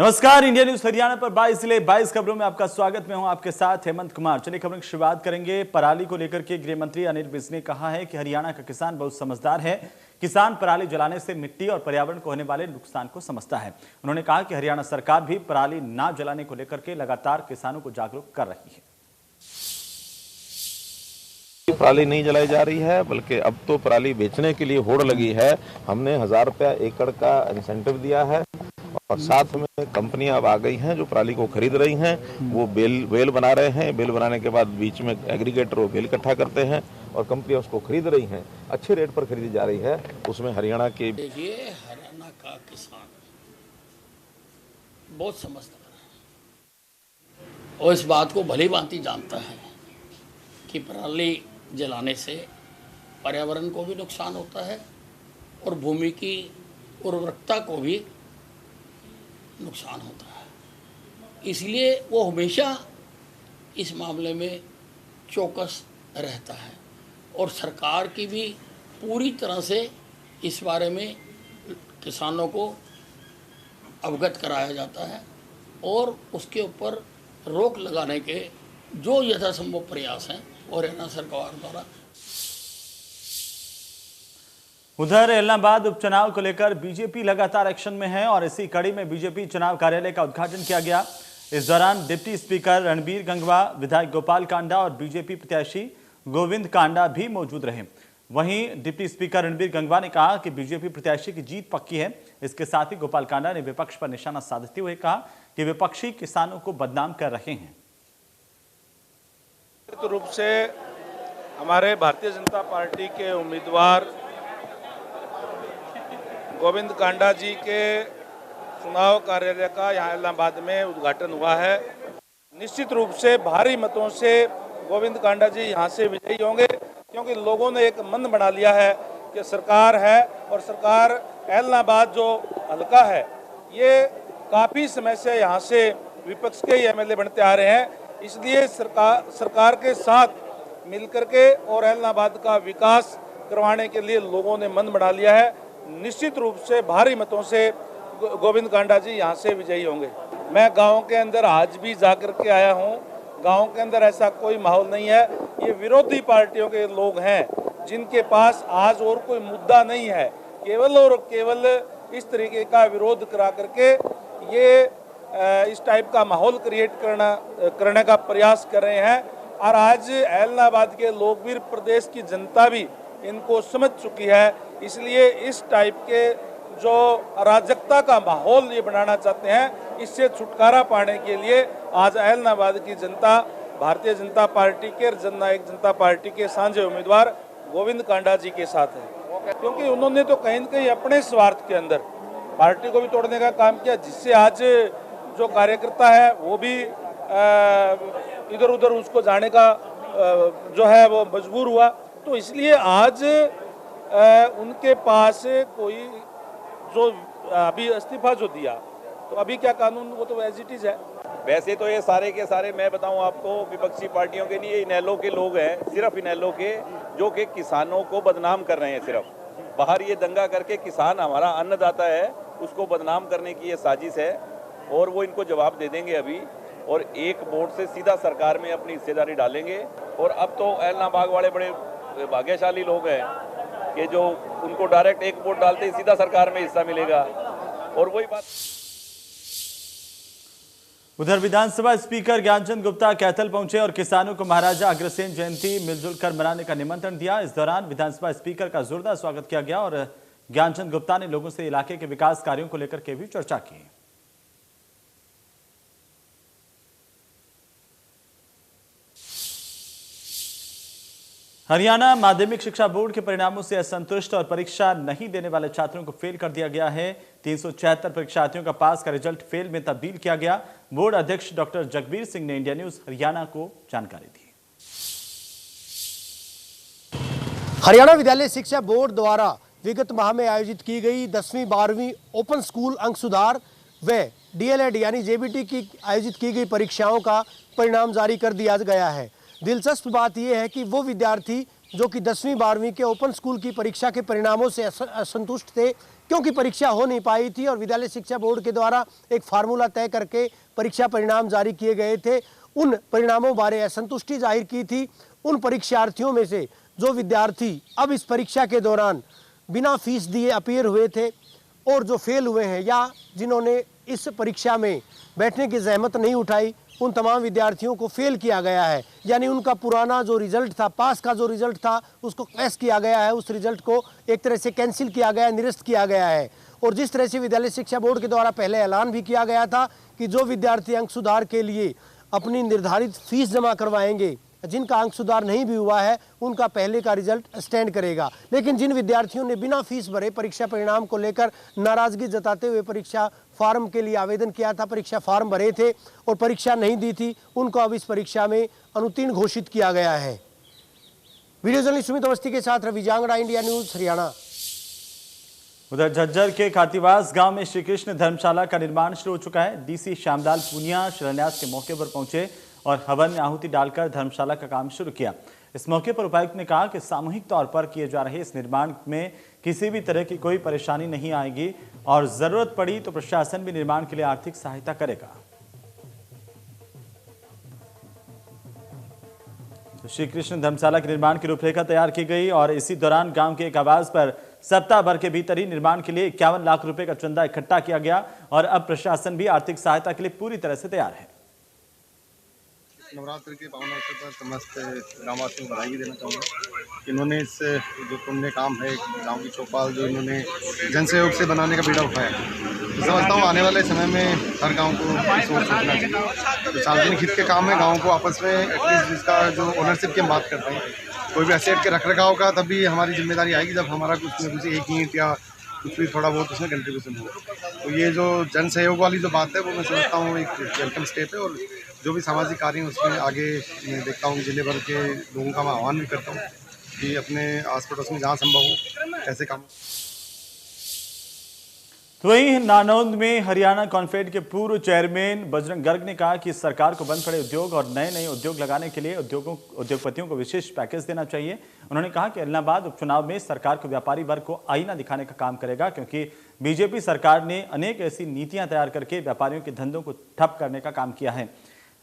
नमस्कार, India news Haryana पर 22 जिले 22 खबरों में आपका स्वागत। मैं हूं आपके साथ हेमंत कुमार। चलिए खबरों की शुरुआत करेंगे। पराली को लेकर के गृह मंत्री अनिल विज ने कहा है कि हरियाणा का किसान बहुत समझदार है। किसान पराली जलाने से मिट्टी और पर्यावरण को होने वाले नुकसान को समझता है। उन्होंने कहा कि हरियाणा सरकार भी पराली ना जलाने को लेकर के लगातार किसानों को जागरूक कर रही है। पराली नहीं जलाई जा रही है, बल्कि अब तो पराली बेचने के लिए होड़ लगी है। हमने 1000 रुपया एकड़ का इंसेंटिव दिया है और साथ में कंपनियां अब आ गई हैं जो पराली को खरीद रही हैं। वो बेल बना रहे हैं। बेल बनाने के बाद बीच में एग्रीगेटर वो बेल इकट्ठा करते हैं और कंपनियां उसको खरीद रही हैं। अच्छे रेट पर खरीदी जा रही है। उसमें हरियाणा के देखिए, हरियाणा का किसान बहुत समझदार है और इस बात को भली भांति जानता है कि पराली जलाने से पर्यावरण को भी नुकसान होता है और भूमि की उर्वरकता को भी नुकसान होता है। इसलिए वो हमेशा इस मामले में चौकस रहता है और सरकार की भी पूरी तरह से इस बारे में किसानों को अवगत कराया जाता है और उसके ऊपर रोक लगाने के जो यथासंभव प्रयास हैं और हरियाणा सरकार द्वारा। उधर इलाहाबाद उपचुनाव को लेकर बीजेपी लगातार एक्शन में है और इसी कड़ी में बीजेपी चुनाव कार्यालय का उद्घाटन किया गया। इस दौरान डिप्टी स्पीकर रणबीर गंगवा, विधायक गोपाल कांडा और बीजेपी प्रत्याशी गोविंद कांडा भी मौजूद रहे। वहीं डिप्टी स्पीकर रणबीर गंगवा ने कहा कि बीजेपी प्रत्याशी की जीत पक्की है। इसके साथ ही गोपाल कांडा ने विपक्ष पर निशाना साधते हुए कहा कि विपक्षी किसानों को बदनाम कर रहे हैं। निश्चित रूप से हमारे भारतीय जनता पार्टी के उम्मीदवार गोविंद कांडा जी के चुनाव कार्यालय का यहाँ इलाहाबाद में उद्घाटन हुआ है। निश्चित रूप से भारी मतों से गोविंद कांडा जी यहाँ से विजयी होंगे, क्योंकि लोगों ने एक मन बना लिया है कि सरकार है और सरकार इलाहाबाद जो हल्का है ये काफ़ी समय से यहाँ से विपक्ष के ही एमएलए बनते आ रहे हैं। इसलिए सरकार के साथ मिलकर के और इलाहाबाद का विकास करवाने के लिए लोगों ने मन बना लिया है। निश्चित रूप से भारी मतों से गोविंद कांडा जी यहाँ से विजयी होंगे। मैं गांव के अंदर आज भी जाकर के आया हूँ। गांव के अंदर ऐसा कोई माहौल नहीं है। ये विरोधी पार्टियों के लोग हैं जिनके पास आज और कोई मुद्दा नहीं है, केवल और केवल इस तरीके का विरोध करा करके ये इस टाइप का माहौल क्रिएट करने का प्रयास कर रहे हैं। और आज इलाहाबाद के लोग भी, प्रदेश की जनता भी इनको समझ चुकी है। इसलिए इस टाइप के जो अराजकता का माहौल ये बनाना चाहते हैं, इससे छुटकारा पाने के लिए आज इलाहाबाद की जनता भारतीय जनता पार्टी के जननायक जनता पार्टी के साझे उम्मीदवार गोविंद कांडा जी के साथ है, क्योंकि उन्होंने तो कहीं न कहीं अपने स्वार्थ के अंदर पार्टी को भी तोड़ने का काम किया, जिससे आज जो कार्यकर्ता है वो भी इधर उधर उसको जाने का जो है वो मजबूर हुआ। तो इसलिए आज उनके पास कोई जो अभी इस्तीफा जो दिया, तो अभी क्या कानून, वो तो एज इट इज है। वैसे तो ये सारे के सारे मैं बताऊं आपको, विपक्षी पार्टियों के लिए इनेलो के लोग हैं, सिर्फ इनेलो के, जो कि किसानों को बदनाम कर रहे हैं। सिर्फ बाहर ये दंगा करके किसान हमारा अन्नदाता है उसको बदनाम करने की ये साजिश है और वो इनको जवाब दे देंगे अभी, और एक वोट से सीधा सरकार में अपनी हिस्सेदारी डालेंगे। और अब तो इलाहाबाद वाले बड़े भाग्यशाली लोग हैं कि जो उनको डायरेक्ट एक वोट डालते ही सीधा सरकार में हिस्सा मिलेगा। और वही बात, उधर विधानसभा स्पीकर ज्ञानचंद गुप्ता कैथल पहुंचे और किसानों को महाराजा अग्रसेन जयंती मिलजुल कर मनाने का निमंत्रण दिया। इस दौरान विधानसभा स्पीकर का जोरदार स्वागत किया गया और ज्ञानचंद गुप्ता ने लोगों से इलाके के विकास कार्यों को लेकर के भी चर्चा की। हरियाणा माध्यमिक शिक्षा बोर्ड के परिणामों से असंतुष्ट और परीक्षा नहीं देने वाले छात्रों को फेल कर दिया गया है। 376 परीक्षार्थियों का पास का रिजल्ट फेल में तब्दील किया गया। बोर्ड अध्यक्ष डॉक्टर जगबीर सिंह ने इंडिया न्यूज हरियाणा को जानकारी दी। हरियाणा विद्यालय शिक्षा बोर्ड द्वारा विगत माह में आयोजित की गई 10वीं 12वीं ओपन स्कूल अंक सुधार व डीएलएड यानी जेबीटी की आयोजित की गई परीक्षाओं का परिणाम जारी कर दिया गया है। दिलचस्प बात यह है कि वो विद्यार्थी जो कि 10वीं 12वीं के ओपन स्कूल की परीक्षा के परिणामों से असंतुष्ट थे, क्योंकि परीक्षा हो नहीं पाई थी और विद्यालय शिक्षा बोर्ड के द्वारा एक फार्मूला तय करके परीक्षा परिणाम जारी किए गए थे। उन परिणामों बारे असंतुष्टि जाहिर की थी। उन परीक्षार्थियों में से जो विद्यार्थी अब इस परीक्षा के दौरान बिना फीस दिए अपीयर हुए थे और जो फेल हुए हैं या जिन्होंने इस परीक्षा में बैठने की जहमत नहीं उठाई, उन तमाम विद्यार्थियों को फेल किया गया है। यानी उनका पुराना जो रिजल्ट था, पास का जो रिजल्ट था, उसको कैश किया गया है, उस रिजल्ट को एक तरह से कैंसिल किया गया है, निरस्त किया गया है। और जिस तरह से विद्यालय शिक्षा बोर्ड के द्वारा पहले ऐलान भी किया गया था कि जो विद्यार्थी अंक सुधार के लिए अपनी निर्धारित फीस जमा करवाएंगे, जिनका अंक सुधार नहीं भी हुआ है, उनका पहले का रिजल्ट स्टैंड करेगा। लेकिन जिन विद्यार्थियों ने बिना फीस भरे परीक्षा परिणाम को लेकर नाराजगी जताते हुए परीक्षा फॉर्म के लिए आवेदन किया था, परीक्षा फॉर्म भरे थे और परीक्षा नहीं दी थी, उनको अब इस परीक्षा में अनुत्तीर्ण घोषित किया गया है। वीडियो जर्नलिस्ट सुमित अवस्थी के साथ रवि जांगड़ा, इंडिया न्यूज, हरियाणा। उधर झज्जर के खातीवास गांव में श्री कृष्ण धर्मशाला का निर्माण शुरू हो चुका है। डीसी श्यामलाल पूनिया शिलान्यास के मौके पर पहुंचे और हवन में आहुति डालकर धर्मशाला का काम शुरू किया। इस मौके पर उपायुक्त ने कहा कि सामूहिक तौर पर किए जा रहे इस निर्माण में किसी भी तरह की कोई परेशानी नहीं आएगी और जरूरत पड़ी तो प्रशासन भी निर्माण के लिए आर्थिक सहायता करेगा। तो श्री कृष्ण धर्मशाला के निर्माण की रूपरेखा तैयार की गई और इसी दौरान गांव के एक आवास पर सप्ताह भर के भीतर ही निर्माण के लिए 51 लाख रुपए का चंदा इकट्ठा किया गया और अब प्रशासन भी आर्थिक सहायता के लिए पूरी तरह से तैयार है। नवरात्र के पावन अवसर पर समस्त ग्रामवासियों को बधाई देना चाहूँगा। इन्होंने इस जो पुण्य काम है, गांव की चौपाल जो इन्होंने जन सहयोग से बनाने का बीड़ा उठाया, तो समझता हूँ आने वाले समय में हर गांव को सोच सोचना चाहिए। तो सार्वजनिक हित के काम है, गाँव को आपस में एटलीस्ट जिसका जो ओनरशिप की हम बात करते हैं, कोई भी एसेट के रख रखाव का, तभी हमारी जिम्मेदारी आएगी जब हमारा कुछ न कुछ एक ईंट या कुछ भी थोड़ा बहुत उसमें कंट्रीब्यूशन हो। तो ये जो जन सहयोग वाली जो बात है वो मैं समझता हूँ एक वेलकम स्टेप है और जो भी सामाजिक कार्य हैं उसमें आगे मैं देखता हूँ जिले भर के लोगों का मैं आह्वान भी करता हूँ कि अपने आस पड़ोस में जहाँ संभव हो ऐसे काम। तो वहीं नानौंद में हरियाणा कॉन्फेड के पूर्व चेयरमैन बजरंग गर्ग ने कहा कि सरकार को बंद पड़े उद्योग और नए नए उद्योग लगाने के लिए उद्योगपतियों को विशेष पैकेज देना चाहिए। उन्होंने कहा कि इलाहाबाद उपचुनाव में सरकार को व्यापारी वर्ग को आईना दिखाने का काम करेगा, क्योंकि बीजेपी सरकार ने अनेक ऐसी नीतियां तैयार करके व्यापारियों के धंधों को ठप करने का काम किया है।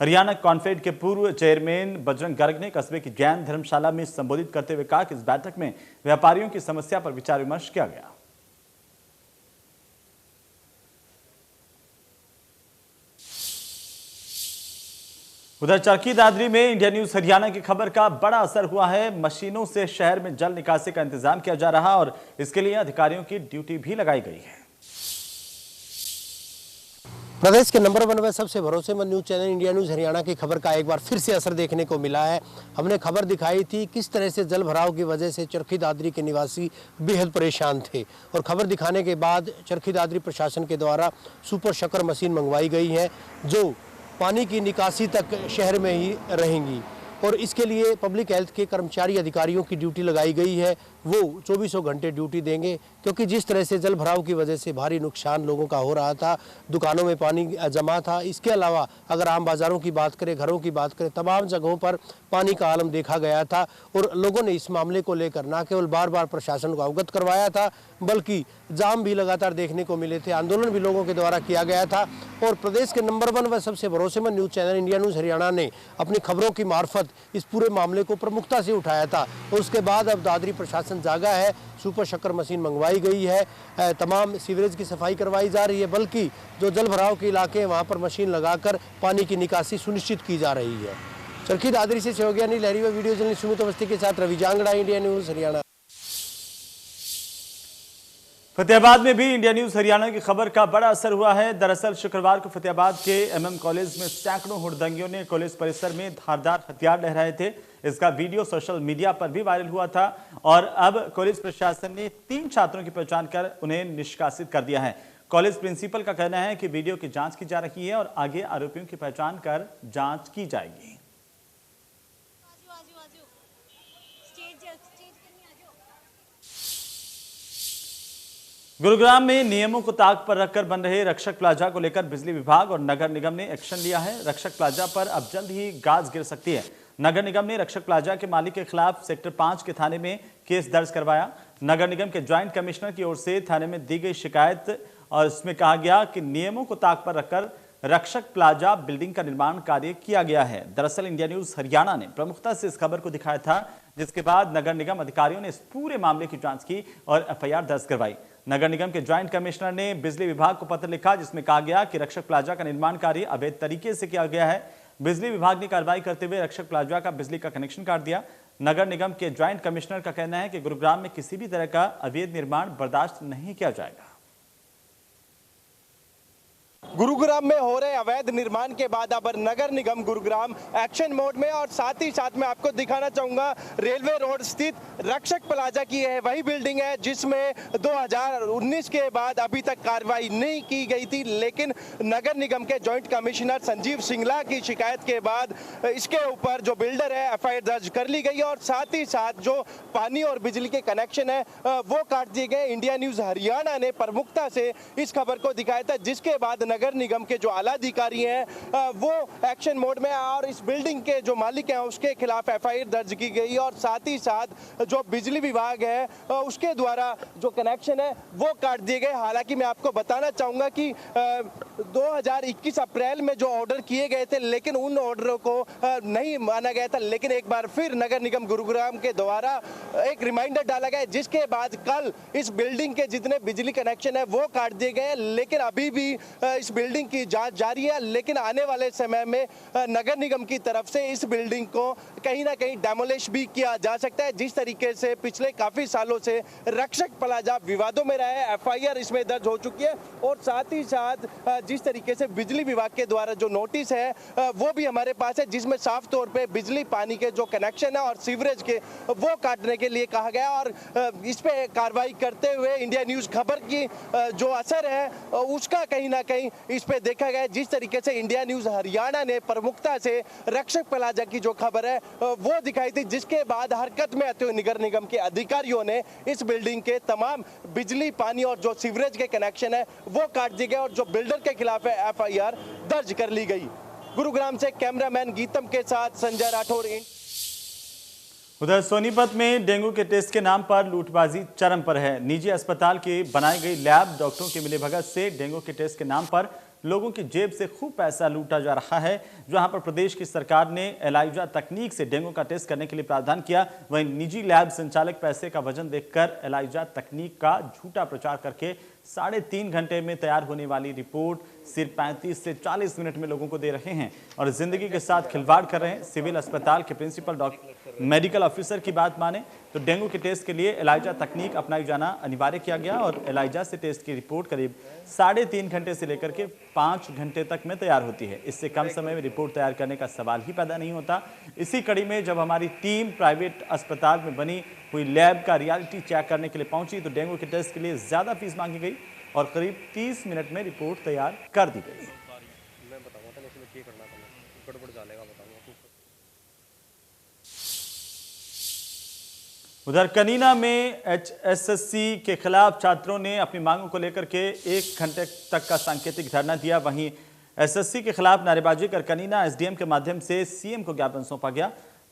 हरियाणा कॉन्फेड के पूर्व चेयरमैन बजरंग गर्ग ने कस्बे की जैन धर्मशाला में संबोधित करते हुए कहा कि इस बैठक में व्यापारियों की समस्या पर विचार विमर्श किया गया। उधर चरखी दादरी में इंडिया न्यूज हरियाणा की खबर का बड़ा असर हुआ है। मशीनों से शहर में जल निकासी का इंतजाम किया जा रहा और इसके लिए अधिकारियों की ड्यूटी भी लगाई गई है। प्रदेश के नंबर 1 व सबसे भरोसेमंद news channel India news Haryana की खबर का एक बार फिर से असर देखने को मिला है। हमने खबर दिखाई थी किस तरह से जल भराव की वजह से चरखी दादरी के निवासी बेहद परेशान थे और खबर दिखाने के बाद चरखी दादरी प्रशासन के द्वारा सुपर शकर मशीन मंगवाई गई है जो पानी की निकासी तक शहर में ही रहेंगी और इसके लिए पब्लिक हेल्थ के कर्मचारी अधिकारियों की ड्यूटी लगाई गई है। वो 24 घंटे ड्यूटी देंगे, क्योंकि जिस तरह से जल भराव की वजह से भारी नुकसान लोगों का हो रहा था, दुकानों में पानी जमा था। इसके अलावा अगर आम बाज़ारों की बात करें, घरों की बात करें, तमाम जगहों पर पानी का आलम देखा गया था और लोगों ने इस मामले को लेकर न केवल बार बार प्रशासन को अवगत करवाया था, बल्कि जाम भी लगातार देखने को मिले थे, आंदोलन भी लोगों के द्वारा किया गया था। और प्रदेश के नंबर 1 व सबसे भरोसेमंद news channel India news Haryana ने अपनी खबरों की मार्फत इस पूरे मामले को प्रमुखता से उठाया था और उसके बाद अब दादरी प्रशासन जागा है। सुपर शक्कर मशीन मंगवाई गई है, तमाम सीवरेज की सफाई करवाई जा रही है, बल्कि जो जल भराव के इलाके हैं वहाँ पर मशीन लगाकर पानी की निकासी सुनिश्चित की जा रही है। चरखी दादरी से सहयोगी लहरी व वीडियो जर्नलिस्ट सुमित अवस्थी के साथ रवि जांगड़ा, इंडिया न्यूज़ हरियाणा। फतेहाबाद में भी इंडिया न्यूज हरियाणा की खबर का बड़ा असर हुआ है। दरअसल शुक्रवार को फतेहाबाद के एमएम कॉलेज में सैकड़ों हुड़दंगियों ने कॉलेज परिसर में धारदार हथियार लहराए थे। इसका वीडियो सोशल मीडिया पर भी वायरल हुआ था और अब कॉलेज प्रशासन ने 3 छात्रों की पहचान कर उन्हें निष्कासित कर दिया है। कॉलेज प्रिंसिपल का कहना है कि वीडियो की जांच की जा रही है और आगे आरोपियों की पहचान कर जांच की जाएगी। गुरुग्राम में नियमों को ताक पर रखकर बन रहे रक्षक प्लाजा को लेकर बिजली विभाग और नगर निगम ने एक्शन लिया है। रक्षक प्लाजा पर अब जल्द ही गाज गिर सकती है। नगर निगम ने रक्षक प्लाजा के मालिक के खिलाफ सेक्टर 5 के थाने में केस दर्ज करवाया। नगर निगम के ज्वाइंट कमिश्नर की ओर से थाने में दी गई शिकायत और इसमें कहा गया कि नियमों को ताक पर रखकर रक्षक प्लाजा बिल्डिंग का निर्माण कार्य किया गया है। दरअसल इंडिया न्यूज हरियाणा ने प्रमुखता से इस खबर को दिखाया था, जिसके बाद नगर निगम अधिकारियों ने इस पूरे मामले की जांच की और एफआईआर दर्ज करवाई। नगर निगम के ज्वाइंट कमिश्नर ने बिजली विभाग को पत्र लिखा, जिसमें कहा गया कि रक्षक प्लाजा का निर्माण कार्य अवैध तरीके से किया गया है। बिजली विभाग ने कार्रवाई करते हुए रक्षक प्लाजा का बिजली का कनेक्शन काट दिया। नगर निगम के ज्वाइंट कमिश्नर का कहना है कि गुरुग्राम में किसी भी तरह का अवैध निर्माण बर्दाश्त नहीं किया जाएगा। गुरुग्राम में हो रहे अवैध निर्माण के बाद अब नगर निगम गुरुग्राम एक्शन मोड में, और साथ ही साथ मैं आपको दिखाना चाहूंगा रेलवे रोड स्थित रक्षक प्लाजा की है वही बिल्डिंग है जिसमें 2019 के बाद अभी तक कार्रवाई नहीं की गई थी, लेकिन नगर निगम के जॉइंट कमिश्नर संजीव सिंगला की शिकायत के बाद इसके ऊपर जो बिल्डर है एफआईआर दर्ज कर ली गई और साथ ही साथ जो पानी और बिजली के कनेक्शन है वो काट दिए गए। इंडिया न्यूज हरियाणा ने प्रमुखता से इस खबर को दिखाया था, जिसके बाद नगर निगम के जो आला अधिकारी हैं वो एक्शन मोड में और इस बिल्डिंग के जो मालिक हैं उसके खिलाफ एफआईआर दर्ज की गई और साथ ही साथ जो बिजली विभाग है उसके द्वारा जो कनेक्शन है वो काट दिए गए। हालांकि मैं आपको बताना चाहूंगा कि 2021 अप्रैल में जो ऑर्डर किए गए थे लेकिन उन ऑर्डरों को नहीं माना गया था, लेकिन एक बार फिर नगर निगम गुरुग्राम के द्वारा एक रिमाइंडर डाला गया, जिसके बाद कल इस बिल्डिंग के जितने बिजली कनेक्शन है वो काट दिए गए। लेकिन अभी भी इस बिल्डिंग की जांच जारी है, लेकिन आने वाले समय में नगर निगम की तरफ से इस बिल्डिंग को कहीं ना कहीं डेमोलिश भी किया जा सकता है। जिस तरीके से पिछले काफी सालों से रक्षक प्लाजा विवादों में रहा है, एफआईआर इसमें दर्ज हो चुकी है और साथ ही साथ जिस तरीके से बिजली विभाग के द्वारा जो नोटिस है वो भी हमारे पास है, जिसमें साफ तौर पे बिजली पानी के जो कनेक्शन है और सीवरेज के वो काटने के लिए कहा गया और इस पे कार्रवाई करते हुए इंडिया न्यूज खबर की जो असर है उसका कहीं ना कहीं इस पे देखा गया। जिस तरीके से इंडिया न्यूज हरियाणा ने प्रमुखता से रक्षक प्लाजा की जो खबर है वो दिखाई थी, जिसके बाद हरकत में आते हुए नगर निगम के अधिकारियों ने इस बिल्डिंग के तमाम बिजली पानी और जो सीवरेज के कनेक्शन है वो काट दिए गए और जो बिल्डर के खिलाफ है एफआईआर दर्ज कर ली गई। गुरुग्राम से कैमरामैन गीतम के साथ संजय राठौर। उधर सोनीपत में डेंगू के टेस्ट के नाम पर लूटबाजी चरम पर है। निजी अस्पताल की बनाई गई लैब डॉक्टरों की मिलीभगत से डेंगू के टेस्ट के नाम पर लोगों की जेब से खूब पैसा लूटा जा रहा है। जहां पर प्रदेश की सरकार ने एलाइजा तकनीक से डेंगू का टेस्ट करने के लिए प्रावधान किया, वहीं निजी लैब संचालक पैसे का वजन देखकर एलाइजा तकनीक का झूठा प्रचार करके 3.5 घंटे में तैयार होने वाली रिपोर्ट सिर्फ 35 से 40 मिनट में लोगों को दे रहे हैं और जिंदगी के साथ खिलवाड़ कर रहे हैं। सिविल अस्पताल के प्रिंसिपल मेडिकल ऑफिसर की बात माने तो डेंगू के टेस्ट के लिए एलाइजा तकनीक अपनाई जाना अनिवार्य किया गया और एलाइजा से टेस्ट की रिपोर्ट करीब 3.5 घंटे से लेकर के 5 घंटे तक में तैयार होती है। इससे कम समय में रिपोर्ट तैयार करने का सवाल ही पैदा नहीं होता। इसी कड़ी में जब हमारी टीम प्राइवेट अस्पताल में बनी हुई लैब का रियलिटी चेक करने के लिए पहुंची तो डेंगू के टेस्ट के लिए ज्यादा फीस मांगी गई और करीब 30 मिनट में रिपोर्ट तैयार कर दी गई। उधर कनीना में एचएसएससी के खिलाफ छात्रों ने अपनी मांगों को लेकर के 1 घंटे तक का सांकेतिक धरना दिया। वहीं एसएससी के खिलाफ नारेबाजी कर कनीना एसडीएम के माध्यम से सीएम को ज्ञापन सौंपा गया।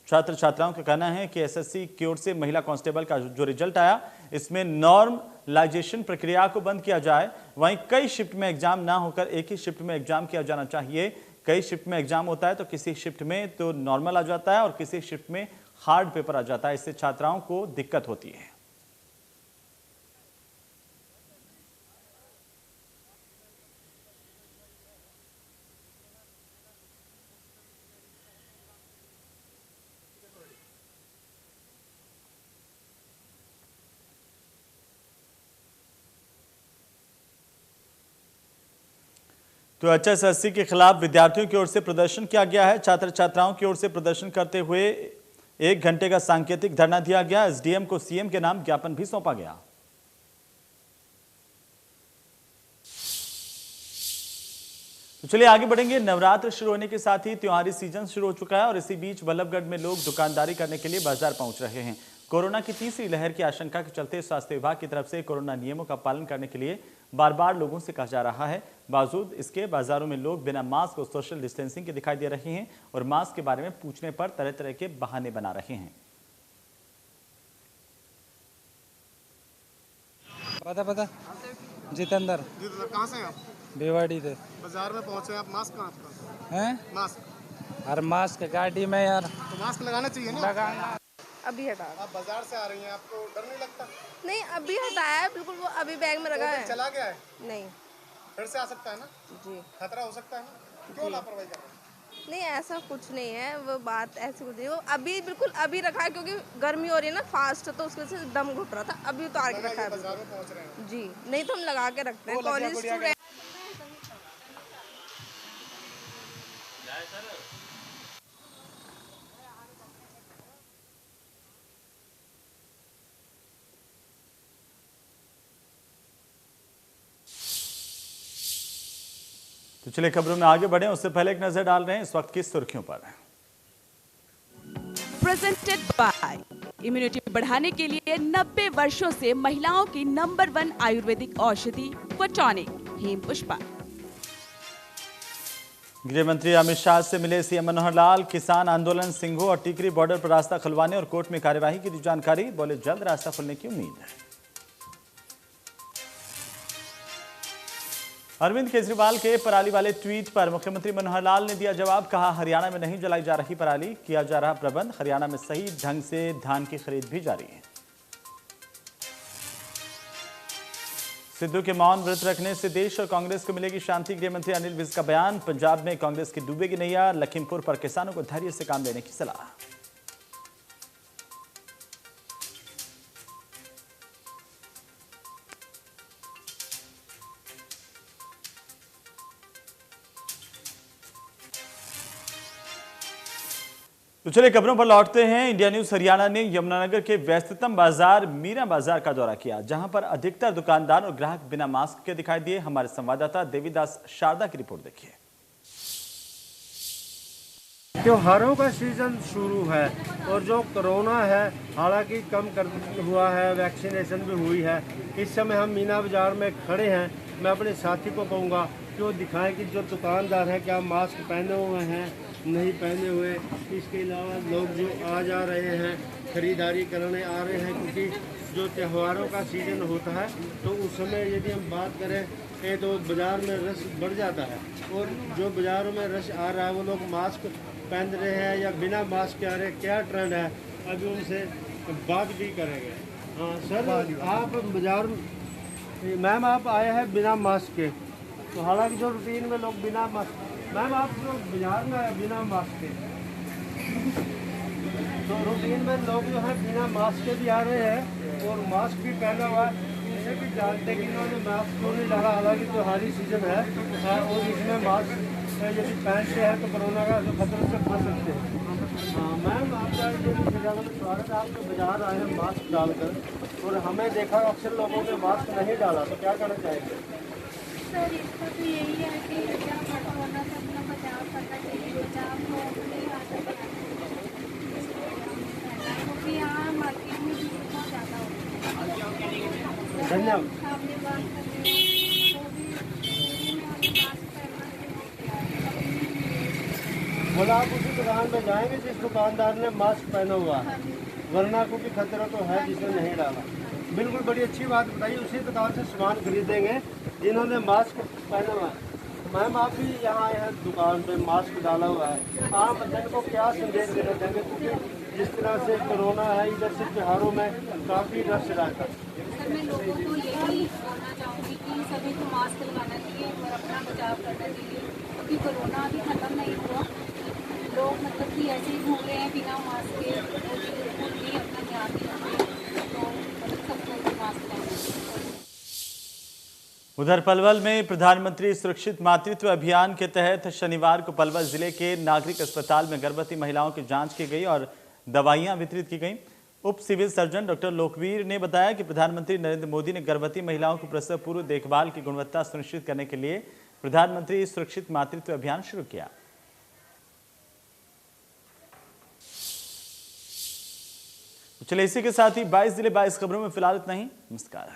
छात्र छात्राओं का कहना है कि एसएससी की ओर से महिला कांस्टेबल का जो रिजल्ट आया इसमें नॉर्मलाइजेशन प्रक्रिया को बंद किया जाए। वहीं कई शिफ्ट में एग्जाम ना होकर एक ही शिफ्ट में एग्जाम किया जाना चाहिए। कई शिफ्ट में एग्जाम होता है तो किसी शिफ्ट में तो नॉर्मल आ जाता है और किसी शिफ्ट में हार्ड पेपर आ जाता है। इससे छात्राओं को दिक्कत होती है। तो एचएसएससी के खिलाफ विद्यार्थियों की ओर से प्रदर्शन किया गया है। छात्र छात्राओं की ओर से प्रदर्शन करते हुए 1 घंटे का सांकेतिक धरना दिया गया। एसडीएम को सीएम के नाम ज्ञापन भी सौंपा गया। तो चलिए आगे बढ़ेंगे। नवरात्र शुरू होने के साथ ही त्योहारी सीजन शुरू हो चुका है और इसी बीच बल्लभगढ़ में लोग दुकानदारी करने के लिए बाजार पहुंच रहे हैं। कोरोना की तीसरी लहर की आशंका के चलते स्वास्थ्य विभाग की तरफ से कोरोना नियमों का पालन करने के लिए बार बार लोगों से कहा जा रहा है। बावजूद इसके बाजारों में लोग बिना मास्क और सोशल डिस्टेंसिंग के दिखाई दे रहे हैं और मास्क के बारे में पूछने पर तरह तरह के बहाने बना रहे हैं। पता जितेंद्र कहाँ से हैं आप? बेवाड़ी थे। बाजार में पहुँचे आप, मास्क कहाँ आपका? हैं मास्क हर मास्क गाड़ी में यार तो मास्क लगाना चाहिए ना। लगाना। अभी हटा। आप बाजार से आ रही हैं, आपको डर नहीं लगता? नहीं अभी हटाया है, बिल्कुल वो अभी बैग में रखा है। चला गया है, नहीं फिर से आ सकता है ना? जी खतरा हो सकता है ना? क्यों लापरवाही कर रहे हैं? नहीं ऐसा कुछ नहीं है, वो बात ऐसी कुछ नहीं, वो अभी बिल्कुल अभी रखा है क्योंकि गर्मी हो रही है ना फास्ट, तो उसकी वजह से दम घुट रहा था, अभी उतार के रखा है बाजार में पहुँच रहे हैं जी। नहीं तो हम लगा के रखते हैं, कॉलेज स्टूडेंट। तो चलिए खबरों में आगे बढ़े, उससे पहले एक नजर डाल रहे हैं इस वक्त की सुर्खियों पर। प्रेजेंटेड बाय इम्यूनिटी बढ़ाने के लिए 90 वर्षों से महिलाओं की नंबर 1 आयुर्वेदिक औषधि टॉनिक हेम पुष्पा। गृह मंत्री अमित शाह से मिले सीएम मनोहर लाल। किसान आंदोलन सिंघू और टीकरी बॉर्डर पर रास्ता खुलवाने और कोर्ट में कार्यवाही की दी जानकारी। बोले जल्द रास्ता खुलने की उम्मीद है। अरविंद केजरीवाल के पराली वाले ट्वीट पर मुख्यमंत्री मनोहर लाल ने दिया जवाब। कहा हरियाणा में नहीं जलाई जा रही पराली, किया जा रहा प्रबंध। हरियाणा में सही ढंग से धान की खरीद भी जारी है। सिद्धू के मौन व्रत रखने से देश और कांग्रेस को मिलेगी शांति। गृह मंत्री अनिल विज का बयान। पंजाब में कांग्रेस की डूबेगी नैया। लखीमपुर पर किसानों को धैर्य से काम लेने की सलाह। तो चलिए खबरों पर लौटते हैं। इंडिया न्यूज हरियाणा ने यमुनानगर के व्यस्ततम बाजार मीरा बाजार का दौरा किया, जहां पर अधिकतर दुकानदार और ग्राहक बिना मास्क के दिखाई दिए। हमारे संवाददाता देवीदास शारदा की रिपोर्ट देखिए। त्योहारों का सीजन शुरू है और जो कोरोना है हालांकि कम कर हुआ है, वैक्सीनेशन भी हुई है। इस समय हम मीना बाजार में खड़े हैं। मैं अपने साथी को कहूँगा कि वो दिखाएं कि जो दुकानदार हैं क्या मास्क पहने हुए हैं, नहीं पहने हुए। इसके अलावा लोग जो आ जा रहे हैं, खरीदारी करने आ रहे हैं, क्योंकि जो त्योहारों का सीज़न होता है तो उस समय यदि हम बात करें तो बाज़ार में रश बढ़ जाता है। और जो बाज़ारों में रश आ रहा है वो लोग मास्क पहन रहे हैं या बिना मास्क के आ रहे हैं, क्या ट्रेंड है अभी उनसे बात भी करेंगे। हाँ सर, आप बाज़ार मैम आप आए हैं बिना मास्क के, तो हालांकि जो रूटीन में लोग बिना मास्क, मैम आप जो बाजार में आए बिना मास्क के, तो रूटीन में लोग जो है बिना मास्क के भी आ रहे हैं और मास्क भी पहना हुआ है। इसे भी जानते हैं कि इन्होंने मास्क क्यों नहीं डाला, हालांकि त्योहारी सीजन है और इसमें मास्क यदि पहनते हैं तो कोरोना का खतरे से बच सकते हैं। हाँ मैम, आपका स्वागत है। आप जो बाजार आए हैं मास्क डालकर और हमें देखा अक्सर लोगों ने मास्क नहीं डाला, तो क्या करना चाहेंगे? सर इसका तो यही है कि कोरोना से अपना बचाव करना चाहिए, बचाव को अपने हाथ में क्योंकि यहाँ मार्केट में भी बहुत ज़्यादा होता है। धन्यवाद। सामने बात करें बोला आप उसी दुकान में जाएंगे जिस दुकानदार ने मास्क पहना हुआ है, वरना को भी खतरा तो है जिसने नहीं डाला। बिल्कुल बड़ी अच्छी बात बताइए। उसी दुकान से सामान खरीदेंगे जिन्होंने मास्क पहना हुआ है। मैम आप भी यहाँ आए हैं दुकान पे, मास्क डाला हुआ है, आप जन को क्या संदेश देना चाहेंगे? क्योंकि जिस तरह से कोरोना है, इधर से त्योहारों में काफ़ी रश रहता है। सर मैं लोगों को यही बोलना चाहूँगी कि सभी को मास्क लगाना चाहिए और अपना बचाव करना चाहिए, क्योंकि कोरोना अभी ख़त्म नहीं हुआ। लोग मतलब कि ऐसे ही घूम रहे हैं बिना मास्क के, बिल्कुल भी अपना ध्यान नहीं रखते, तो मतलब सबको मास्क लगाना चाहिए। उधर पलवल में प्रधानमंत्री सुरक्षित मातृत्व अभियान के तहत शनिवार को पलवल जिले के नागरिक अस्पताल में गर्भवती महिलाओं की जांच की गई और दवाइयां वितरित की गईं। उप सिविल सर्जन डॉक्टर लोकवीर ने बताया कि प्रधानमंत्री नरेंद्र मोदी ने गर्भवती महिलाओं को प्रसव पूर्व देखभाल की गुणवत्ता सुनिश्चित करने के लिए प्रधानमंत्री सुरक्षित मातृत्व अभियान शुरू किया। चलिए इसी के साथ ही 22 जिले 22 खबरों में फिलहाल इतना ही। नमस्कार।